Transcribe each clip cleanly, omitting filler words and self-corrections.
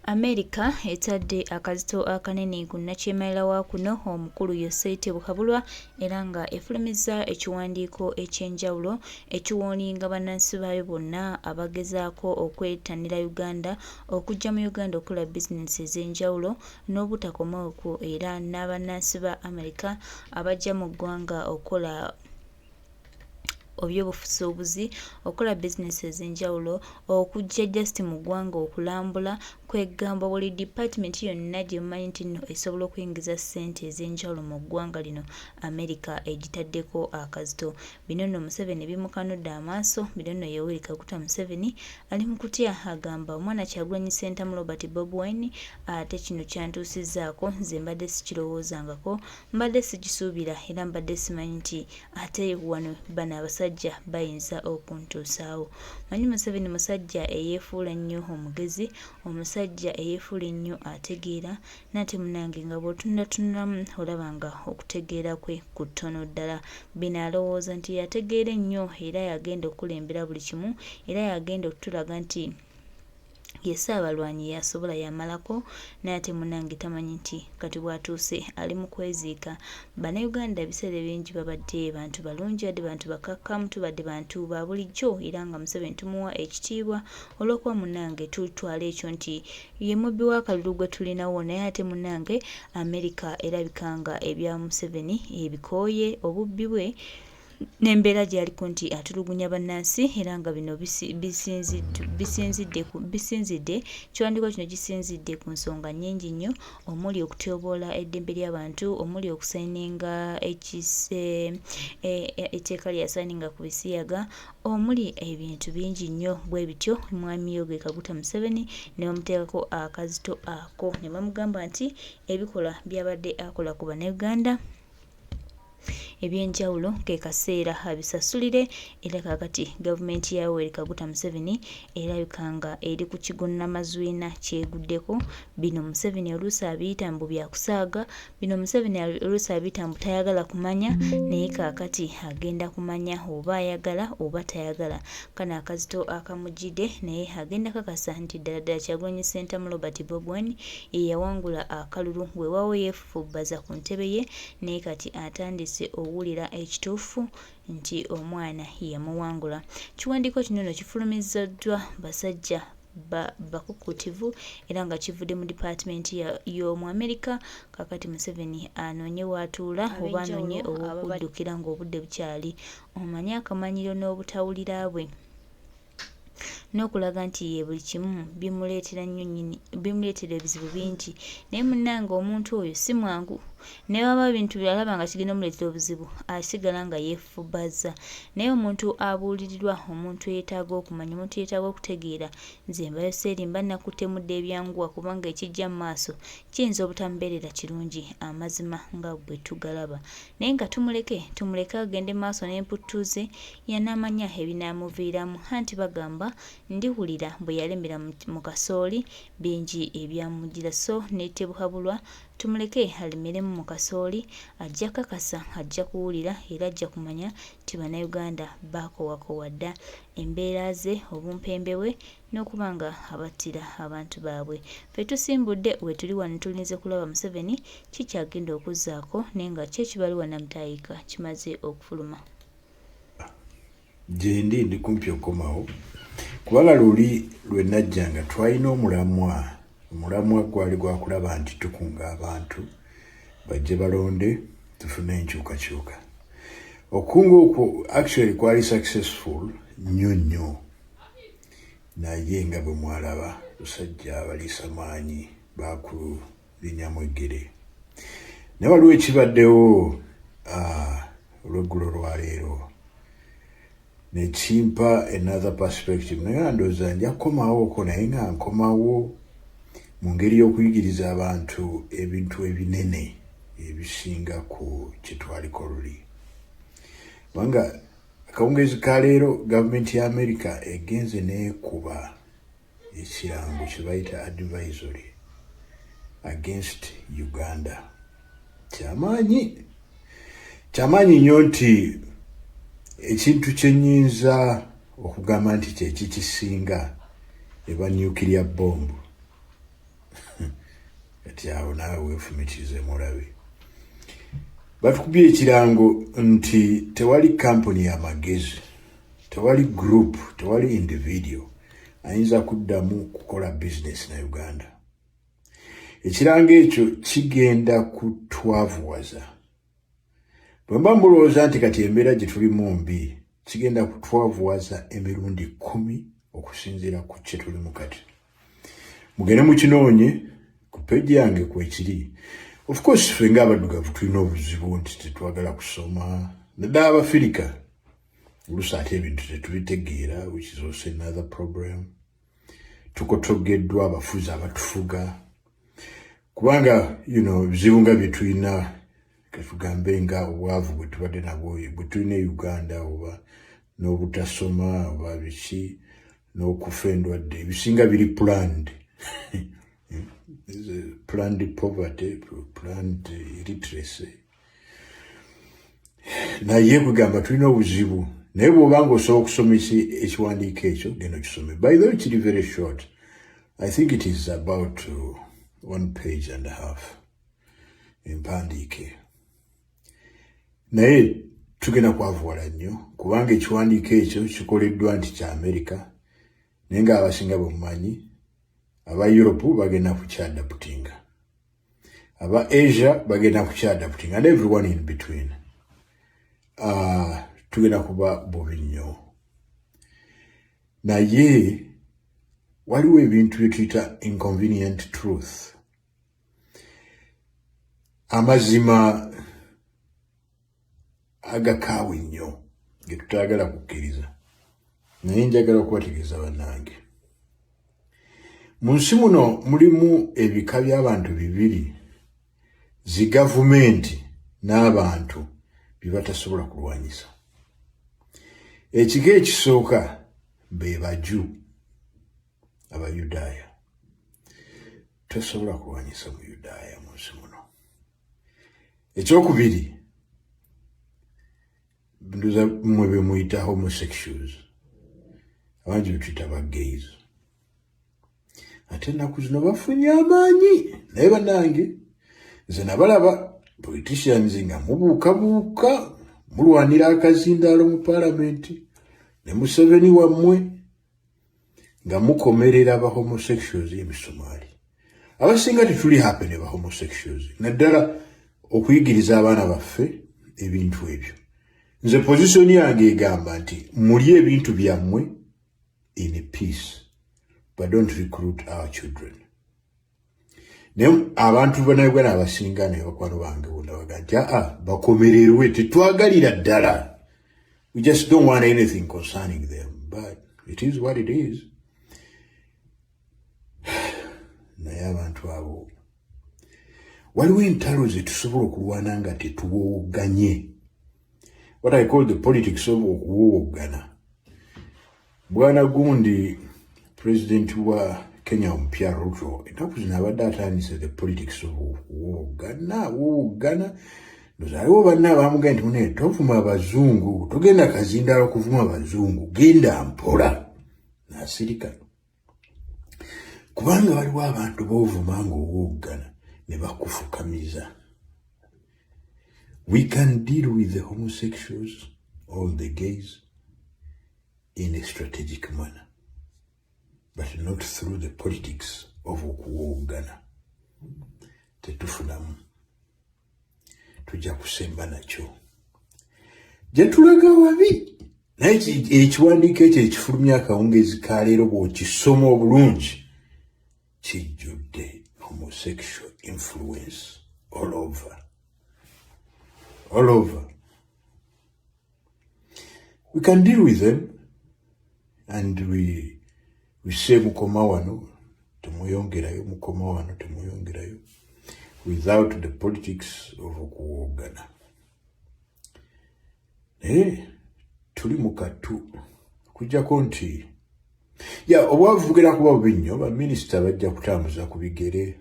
Amerika etadde akazito akanene ku nnakyemalira wa kuno omukulu Yosete Bukabulwa era nga efulumizza ekiwandiiko eky'enjawulo ekiwoolinga bannansi baayo bonna abagezaako okwetanira Uganda okujja mu Uganda okukola bizinensi ez'enjawulo n'obutakoma okwo era n'abannansi ba Amerika abajja mu ggwanga okukola obyobusuubuzi okola bizinesi ez'enjawulo okujja just mu ggwanga okulambula kwegamba buli department yonna gye mumanyi nti nno esobola okuyingiza ssente ez'enjawulo mu ggwanga lino Amerika egitaddeko akazito. Bino nno Museveni bimukanudde amaaso. Bino nno Yoweri Kaguta Museveni ali mu kutya agamba omwana Kyagulanyi Ssentamu Robert Bobi Wine ate kino kyantuusizzaako nze mbadde sikirowoozangako mbadde sikisuubira era mbadde simanyi nti ate wano bano abasajja bayinza okuntuusaawo. Manyi Museveni musajja eyeefuula nnyo omugezi, omusajja eyeefuula ennyo ategeera nate munange nga bw'otunulatunulamu olaba nga okutegeera kwe ku ttono ddala. Bino alowooza nti yategeera ennyo era yagenda okukulembera buli kimu era yagenda okutulaga nti ye Ssaabalwanyi yasobola yamalako n'ate munange tamanyi nti kati bw'atuuse ali mu kweziika. Bannayuganda ebiseera bingi babadde bantu balungi badde bantu bakakkamu tubadde bantu ba bulijjo era nga Museveni tumuwa ekitiibwa olw'okuba munange tutwala ekyo nti ye mubbi w'akalulu gwe tulinawo naye ate munange Amerika erabika nga ebya Museveni ebikooye obubbi bwe n'embeera gy'aliko nti atulugunya bannansi era nga bino bisinzidde kiwandiiko kino gisinzidde ku nsonga nnyingi nnyo omuli okutyoboola eddembe ly'abantu omuli okusayininga etteeka lyasayininga ku bisiyaga omuli ebintu bingi nnyo bwe bityo. Mwami Yoweri Kaguta Museveni ne bamuteekako akazito ako ne bamugamba nti ebikola byabadde akola ku Bannayuganda ebyenjawulo ke kaseera abisasulire era kakati gavumenti ya Yoweri Kaguta Museveni erabika nga eri ku kigonamazwina kyeguddeko. Bino Museveni oluusi abiyita mbu byakusaaga, bino Museveni oluusi abiyita mbu tayagala kumanya naye kakati agenda kumanya oba ayagala oba tayagala. Kano akazito akamujjidde naye agenda kakasa nti ddala ddala Kyagulanyi Ssentamu Robert Bobi Wine ye yawangula akalulu weewaawo yeefufubbaza ku ntebe ye naye kati atandise owulira ekituufu nti omwana yamuwangula. Kiwandiiko kino nno kifulumiziddwa basajja bakukutivu era nga kivudde mu department y'omu Amerika. Kakati Museveni anoonye w'atuula oba anoonye ow'okuddukira ng'obudde bukyali. Omanyi akamanyiro n'obutawulira bwe n'okulaga nti ye buli kimu bimuleetera nnyo nnyini bimuleetera ebizibu bingi naye munnange omuntu oyo si mwangu ne baba bintu byalaba nga kigenda omuleetera obuzibu asigala nga yeefubazza. Naye omuntu abuulirirwa, omuntu yeetaaga okumanya, omuntu yeetaaga okutegeera nze mbayo seerimba nakutemudde ebyanguwa kubanga ekijja mu maaso kiyinza obutamubeerera kirungi amazima nga bwe tugalaba. Naye nga tumuleke agende maaso n'emputtuuze yanaamanya ebinaamuviiramu anti bagamba ndiwulira bwe yalemera mu kasooli bingi ebyamugira. So neetebukabulwa tumuleke alemeremu mu kasooli ajja kakasa ajja kuwulira era ajja kumanya nti Bannayuganda baakowakowa dda embeera ze obumpembe bwe n'okuba nga abattira abantu baabwe. Ffe tusimbudde we tuli wano tulinze kulaba Museveni kikyagenda okuzzaako naye nga kyo ekibaliwa namutayika kimaze okufuluma. Gyendi ndi kumpi okukomawo kubanga luli lwe najjanga twalina omulamwa gwali gwakulaba nti tukunga abantu bajje balonde tufune enkyukakyuka. Okunga okwo actually kwali successful nnyo naye nga bwe mwalaba musajja abaliisa maanyi bakulinyamu eggere. Naye waliwo ekibaddewo olweggulo lwaleero nekimpa another perspective naye ndowooza nja kukomawooko naye nga nkomawo mu ngeri y'okuyigiriza abantu ebintu ebinene ebisinga ku kye twaliko luli. Kubanga akawungeezi ka leero gavumenti ya Amerika egenze neekuba ekirango kye bayita advisory against Uganda. Kyamaanyi nnyo nti ekintu kye nnyinza okugamba nti kye kikisinga eba nuclear bomb kati awo naawe weefumitize mulabe batukubye ekirango nti tewali company y'amagezi tewali group tewali individual ayinza kuddamu kukola business na Uganda. Ekirango ekyo kigenda kutwavuwaza bwe mba mbulowooza nti kati embeera gye tulimu mbi kigenda kutwavuwaza emirundi 10 okusinziira ku kye tulimu kati. Mugende mukinoonye ku peegi yange kwekiri. Of course ffe ng'abaddugavu tulina obuzibu nti tetwagala kusoma naddala Abafirika oluusi ate ebintu tetubitegeera, which is also another problem. Tukotogeddwa abafuzi abatufuga kubanga ebizibu nga bye tulina katugambe nga obwavu bwe tubadde nabwo bwe tulina Uganda oba n'obutasoma oba biki n'okufa endwadde ebisinga biri planned. Planned poverty, planned illiteracy. Naye kugamba tulina obuzibu naye bw'obanga osobola okusomesa ekiwandiiko ekyo genda okisome. By the way, kiri very short. I think it is about 1.5 pages empandiike. Naye tugenda kwavuwala nnyo kubanga ekiwandiiko ekyo kikoleddwa nti kya Amerika naye ng'abasinga bamumanyi aba Europe bagenda kukyadaputinga, aba Asia bagenda kukyadaputinga, and everyone in between. Tugenda kuba bubi nnyo. Naye waliwo ebintu bye tuyita inconvenient truth. Amazima agakaawe nnyo ge tutayagala kukkiriza naye njagala okubategeeza bannange. Mu nsi muno mulimu ebika by'abantu bibiri zi gavumenti n'abantu bye batasobola kulwanyisa. Ekika ekisooka be baju Abayudaaya. Tosobola kulwanyisa mu Yudaaya mu nsi muno. Ekyokubiri nduza mmwe be muyita homosexuals, abangi be tuyita ba gays. Ate ennaku zino bafunye amaanyi naye bannange nze nabalaba politicians nga mubuukabuuka mulwanira akazindaalo mu paalamenti ne Museveni wammwe nga mukomerera aba homosexuals emisomaali. Abasinga tetuli happy ne ba homosexuals naddala okuyigiriza abaana baffe ebintu ebyo. Nze position yange egamba nti muli ebintu byammwe in peace, but don't recruit our children. Naye abantu bannayuganda abasinga ne bakwano bange bonna baga nti bakomererwe tetwagalira ddala. We just don't want anything concerning them, but it is what it is. Naye abantu abo waliwo entalo ze tusobola okulwana nga tetuwowogganye. What I call the politics of okuwowoggana. Bwana gundi president wa Kenya ompya Ruto ennaku zino abadde atandise the politics of wowoggana. Nozaliwo banna abamugamba nti mune tovuma abazungu, togenda kazindaalo kuvuma abazungu, genda mpola. Nasirika. Kubanga waliwo abantu b'ovuma ng'owowoggana ne bakufukamiza. We can deal with the homosexuals or the gays in a strategic manner, but not through the politics of okuwowoggana. Tetufunamu. Tujja kusemba nakyo. Gye tulaga wabi. Naye ekiwandiiko ekyo ekifulumya akawungeezi ka leero bw'okisoma obulungi kijjudde homosexual influence all over. All over. We can deal with them and we say mukoma wano temuyongerayo, mukoma wano temuyongerayo, without the politics of okuwoggana. Tuli mukatu kujjako nti obwavugira kuba bubi nnyo, baminisita bajja kutambuza ku bigere.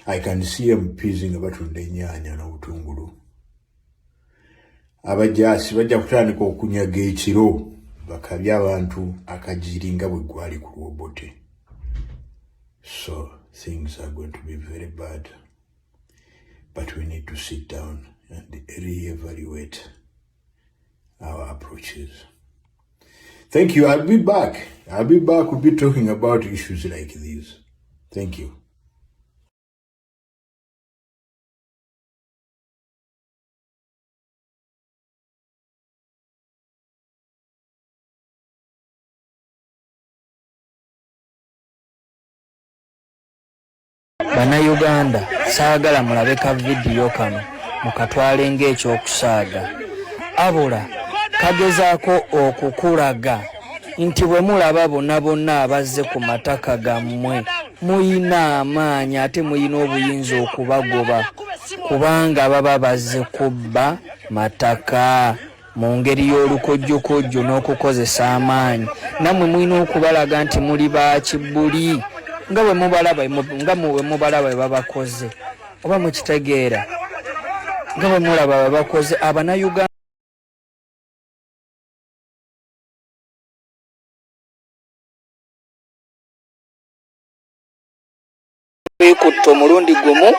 I can see MPs nga batunda ennyaanya n'obutungulu. Abajaasi bajja kutandika okunyaga ekiro bakabya abantu akajiri nga bwe gwali ku lwobote. So things are going to be very bad. But we need to sit down and re-evaluate our approaches. Thank you. I'll be back. We'll be talking about issues like these. Thank you. Bannayuganda saagala mulabe ka vidiyo kano mukatwale ng'ekyokusaaga. Abula kagezaako okukulaga nti bwe mulaba bonna abazze ku mataka gammwe muyina amaanyi ate muyina obuyinza okubagoba kubanga baba bazze kubba mataka mu ngeri y'olukojjokojjo n'okukozesa amaanyi. Nammwe muyina okubalaga nti muli bakibbuli nga bwe mubalaba bwe babakoze oba mukitegeera nga bwe mulaba bwe bakoze Abannayuganda beekutta omulundi gumu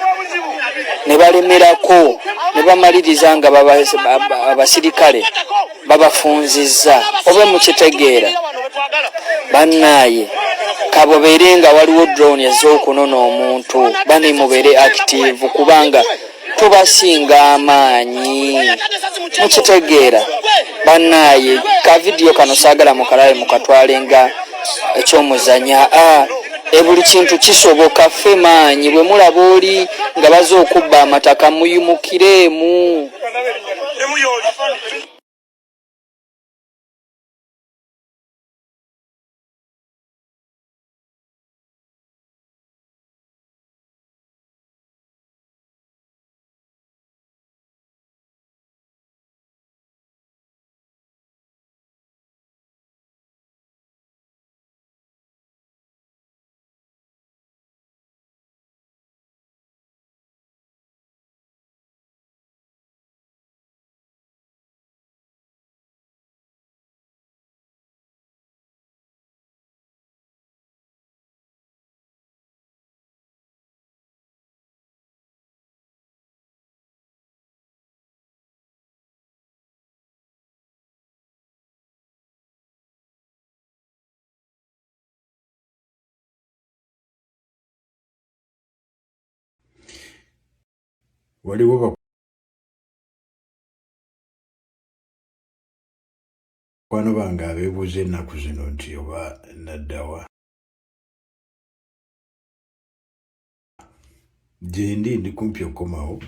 ne balemerako ne bamaliriza nga abasirikale babafunzizza oba mukitegeera. Bannaaye kabobeere nga waliwo drone ez'okunona omuntu bani mubeere active kubanga tubasinga amaanyi mukitegeera. Bannaaye ka vidiyo kano saagala mukalabe mukatwale nga ekyomuzanya. Buli kintu kisoboka, ffe maanyi bwe mulaba oli nga baze okubba amataka muyimukiremu. Waliwo bakwano bange abeebuuza ennaku zino nti oba naddawa. Gye ndi kumpi okukomawo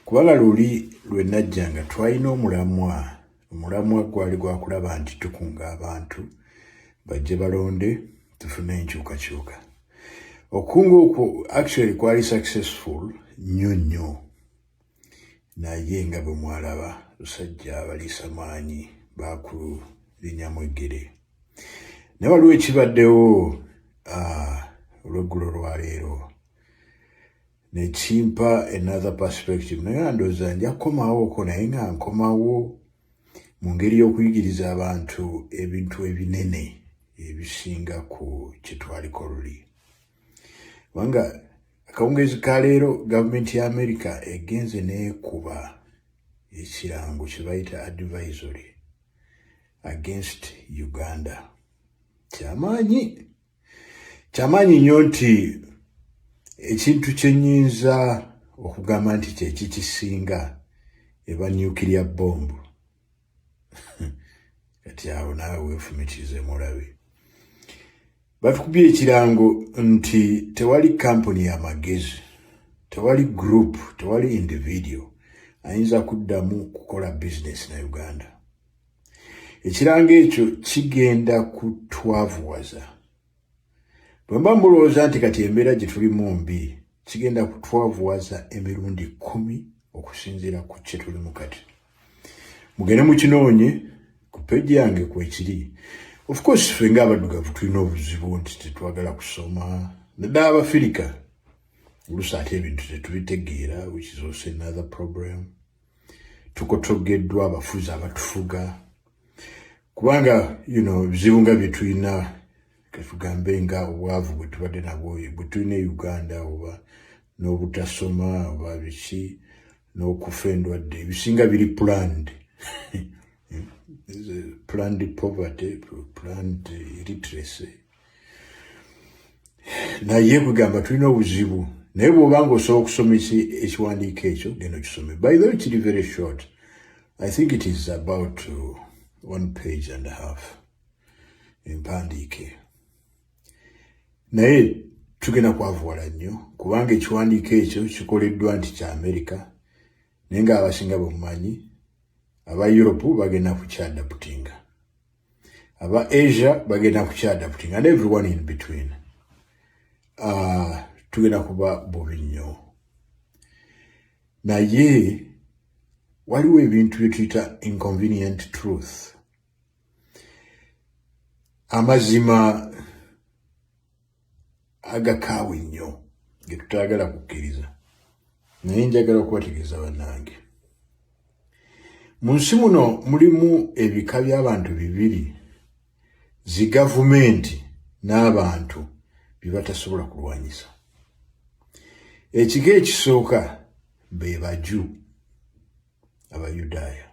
kubanga luli lwe najja nga twalina omulamwa gwali gwakulaba nti tukunga abantu bajje balonde tufune enkyukakyuka. Okunga okwo actually kwali successful nnyo naye nga bwe mwalaba lusajja abaliisa maanyi bakulinnyamu eggere. Naye waliwo ekibaddewo olweggulo lwaleero nekimpa another perspective. Naye ndowooza nja kukomawooko naye nga nkomawo mu ngeri y'okuyigiriza abantu ebintu ebinene ebisinga ku kye twaliko luli. Kubanga akawungeezi ka leero gavumenti ya Amerika egenze neekuba ekirango kye bayita advisory against Uganda. Kyamaanyi nnyo nti ekintu kye nnyinza okugamba nti kye kikisinga eba nuclear bomb. Kati awo naawe weefumitize mulabe. Batukubye ekirango nti tewali kampuni y'amagezi, tewali group, tewali individual ayinza kuddamu kukola business na Uganda. Ekirango ekyo kigenda kutwavuwaza. Bwe mba mulowooza nti kati embeera gye tulimu mbi, kigenda kutwavuwaza emirundi 10 okusinziira ku kye tulimu kati. Mugende mukinoonye ku peegi yange kwekiri. Of course ffe ng'abaddugavu tulina obuzibu nti tetwagala kusoma. Naddala Abafirika oluusi ate ebintu tetubitegeera, which is also another problem. Tukotogeddwa abafuzi abatufuga kubanga bizibu nga bye tulina katugambe nga obwavu bwe tubadde nabwo bwe tulina Uganda oba n'obutasoma oba biki n'okufa endwadde ebisinga biri planned. Planned poverty, planned illiteracy. Naye kugamba tulina obuzibu naye bw'obanga osobola okusomesa ekiwandiiko ekyo genda okisome. By the way, kiri very short. I think it is about 1.5 pages empandiike. Naye tugenda kwavuwala nnyo kubanga ekiwandiiko ekyo kikoleddwa nti kya Amerika naye nga abasinga bamumanyi aba Europe bagenda kukyadaputinga, aba Asia bagenda kukyadaputinga, and everyone in between. Tugenda kuba bubi nnyo. Naye waliwo ebintu bye tuyita inconvenient truth. Amazima agakaawe nnyo ge tutayagala kukkiriza naye njagala okubategeeza bannange. Mu nsi muno mulimu ebika by'abantu bibiri zi gavumenti n'abantu bye batasobola kulwanyisa. Ekika ekisooka be baju Abayudaaya.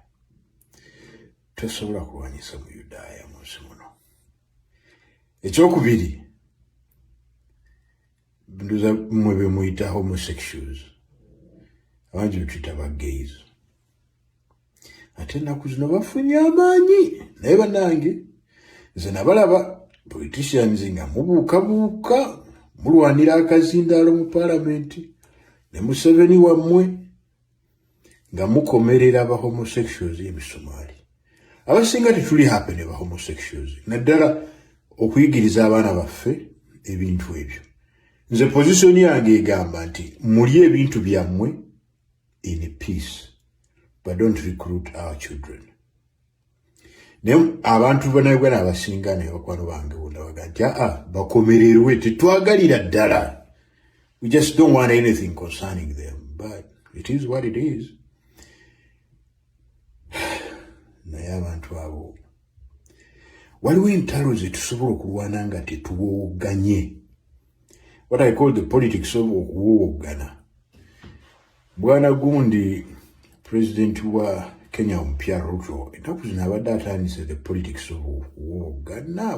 Tosobola kulwanyisa mu Yudaaya mu nsi muno. Ekyokubiri nduza mmwe be muyita homosexuals, abangi betuyita ba gays. Ate ennaku zino bafunye amaanyi naye bannange nze nabalaba politicians nga mubuukabuuka mulwanira akazindaalo mu palamenti ne Museveni wammwe nga mukomerera ba homosexuals ebisumaali. Abasinga tetuli happy ne ba homosexuals naddala okuyigiriza abaana baffe ebintu ebyo. Nze position yange egamba nti muli ebintu byammwe in peace, but don't recruit our children. Naye abantu bannayuganda abasinga ne bakwano bange bonna baga nti bakomererwe tetwagalira ddala. We just don't want anything concerning them, but it is what it is. Naye abantu abo waliwo entalo ze tusobola okulwana nga tetuwooganye. What I call the politics of okuwoogana. Bwana gundi president wa Kenya ompya Ruto ennaku zino abadde atandise the politics of woogana.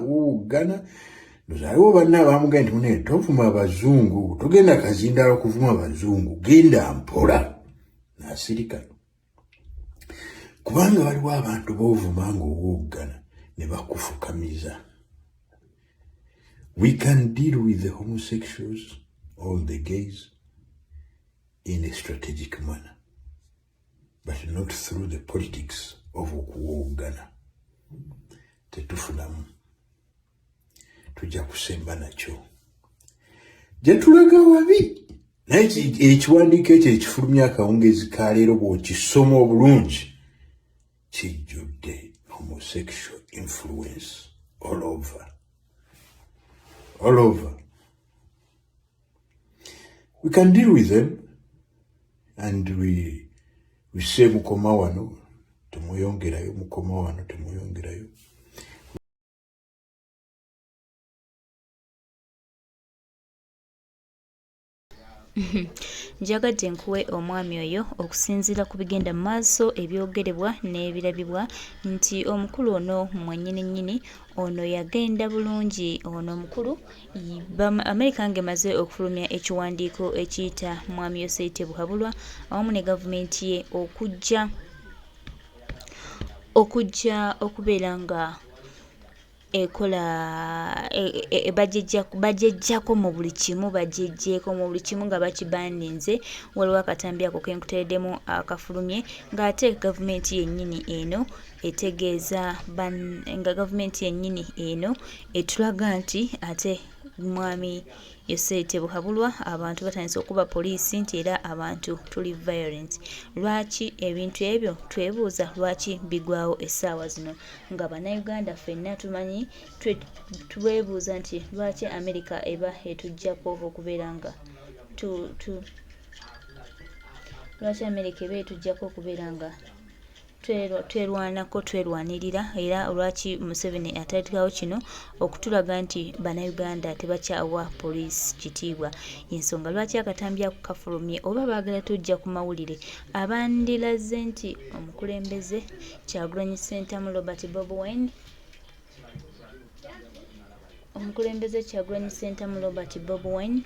Nozaliwo banna abamugamba nti mune tovuma abazungu, togenda kazindaalo kuvuma abazungu, genda mpola. N'asirika. Kubanga waliwo abantu b'ovuma ng'owoogana ne bakufukamiza. We can deal with the homosexuals or the gays in a strategic manner, but not through the politics of okuwoogana. Tetufunamu. Tujja kusemba nakyo. Gye tulaga wabi. Naye ekiwandiiko ekyo ekifulumya akawungeezi ka leero bw'okisoma obulungi kijjudde homosexual influence all over. All over. We can deal with them and we say mukoma wano temuyongerayo, mukoma wano temuyongerayo. Njagadde nkuwe omwami oyo okusinziira ku bigenda mu maaso ebyogerebwa n'ebirabibwa nti omukulu ono mwennyini ono yagenda bulungi. Ono omukulu Amerika ng'emaze okufulumya ekiwandiiko ekiyita Mwamyuse tebuhabulwa awamu ne gavumenti ye okujja okubeera nga ekola bajejjako mu buli kimu, bajejjeeko mu buli kimu nga bakibandinze. Waliwo akatambi ako kenkutereddemu akafulumye ng'ate gavumenti yennyini eno etegeeza nga gavumenti yennyini eno etulaga nti ate mwami Yose tebuhabulwa abantu batandise okuba poliisi nti era abantu tuli violent. Lwaki ebintu ebyo twebuuza lwaki bigwawo essaawa zino nga bannayuganda ffenna tumanyi twebuuza nti lwaki Amerika eba etujjako okubeera nga lwaki Amerika eba etujjako okubeera nga twerwanako twerwanirira era olwaki Museveni atandikawo kino okutulaga nti bannayuganda tebakyawa poliisi kitiibwa ensonga lwaki akatambi ako kafulumye oba baagala tujja ku mawulire abandiraze nti omukulembeze Kyagulanyi Ssentamu Robert Bobi Wine omukulembeze Kyagulanyi Ssentamu Robert Bobi Wine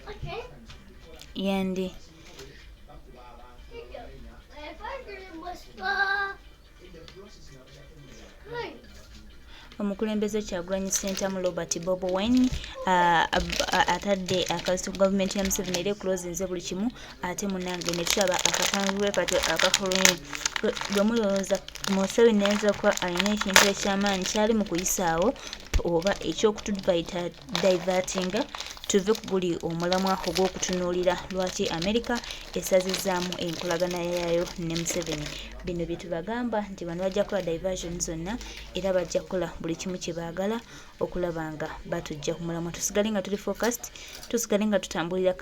yandi omukulembeze Kyagulanyi Ssentamu Robert Bobi Wine atadde akasito gavumenti ya Museveni era ekulozinze buli kimu ate munange ne tulaba akatambi kati akafulumye gwe mulowooza Museveni ayinza okuba alina ekintu eky'amaanyi kyali mu kuyisaawo oba eky'okutudivayita divertinga tuve ku guli omulamwa ogw'okutunuulira lwaki Amerika esazizaamu enkolagana yaayo ne Museveni. Bino bye tubagamba nti bano bajja kukola diversion zonna era bajja kukola buli kimu kye baagala okulaba nga batujja ku mulamwa. Tusigale nga tuli focused, tusigale nga tutambulira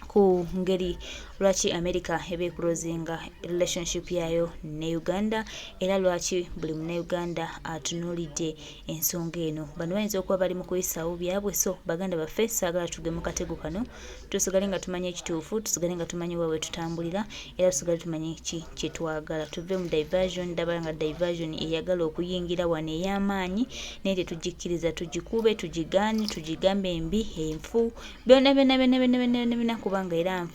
ku ngeri lwaki Amerika eba ekulozinga relationship yaayo ne Uganda era lwaki buli munnayuganda atunuulidde ensonga eno. Bano bayinza okuba bali mu kuyisaawo byabwe, so baganda baffe saagala tuge mu katego kano. Tusigale nga tumanye ekituufu, tusigale nga tumanyi wawe tutambulira era tusigale tumanyi ki kye twagala. Tuve mu diversion, ndaba nga diversion eyagala okuyingira wano ey'amaanyi naye tetugikkiriza, tugikube, tugigaanye, tugigambe embi, enfu, byonna byonna kubanga era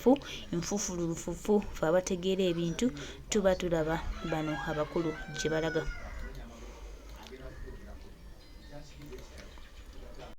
nfufululufufu fe abategeera ebintu tuba tulaba bano abakulu gye balaga.